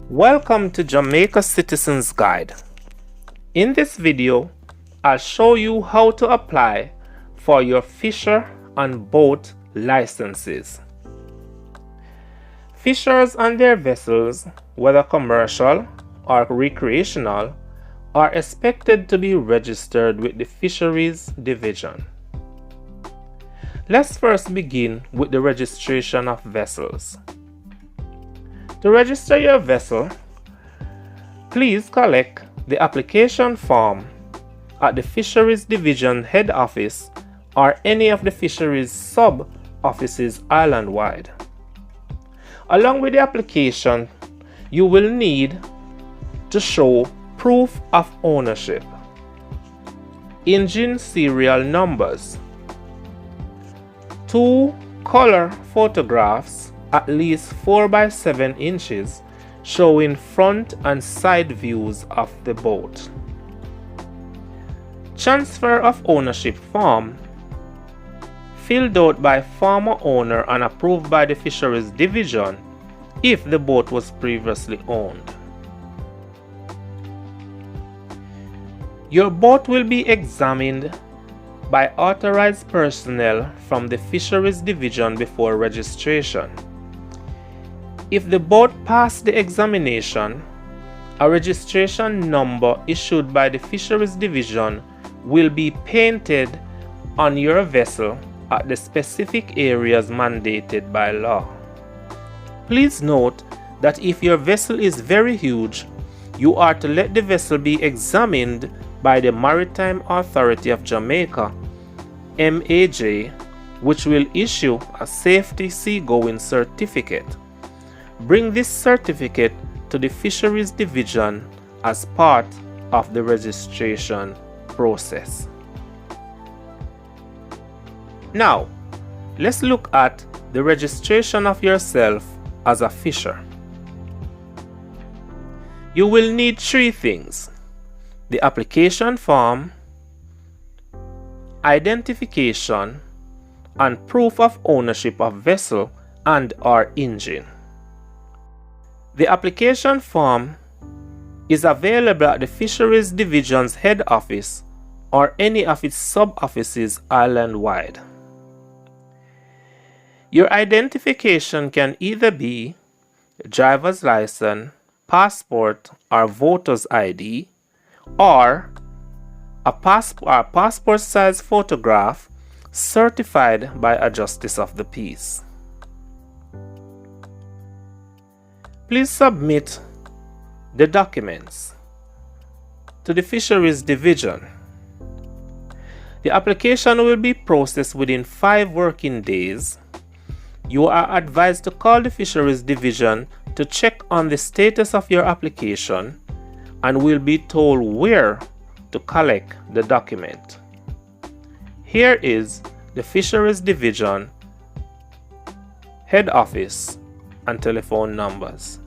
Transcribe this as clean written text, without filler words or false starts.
Welcome to Jamaica Citizens Guide. In this video, I'll show you how to apply for your fisher and boat licenses. Fishers and their vessels, whether commercial or recreational, are expected to be registered with the Fisheries Division. Let's first begin with the registration of vessels. To register your vessel, please collect the application form at the Fisheries Division head office or any of the fisheries sub-offices island-wide. Along with the application, you will need to show proof of ownership, engine serial numbers, 2 color photographs at least 4 by 7 inches showing front and side views of the boat. Transfer of ownership form filled out by former owner and approved by the Fisheries Division if the boat was previously owned. Your boat will be examined by authorized personnel from the Fisheries Division before registration. If the boat passed the examination, a registration number issued by the Fisheries Division will be painted on your vessel at the specific areas mandated by law. Please note that if your vessel is very huge, you are to let the vessel be examined by the Maritime Authority of Jamaica, MAJ, which will issue a safety seagoing certificate. Bring this certificate to the Fisheries Division as part of the registration process. Now, let's look at the registration of yourself as a fisher. You will need 3 things: the application form, identification, and proof of ownership of vessel and/or engine. The application form is available at the Fisheries Division's head office or any of its sub-offices island-wide. Your identification can either be a driver's license, passport, or voter's ID, or a passport-size photograph certified by a justice of the peace. Please submit the documents to the Fisheries Division. The application will be processed within 5 working days. You are advised to call the Fisheries Division to check on the status of your application and will be told where to collect the document. Here is the Fisheries Division head office and telephone numbers.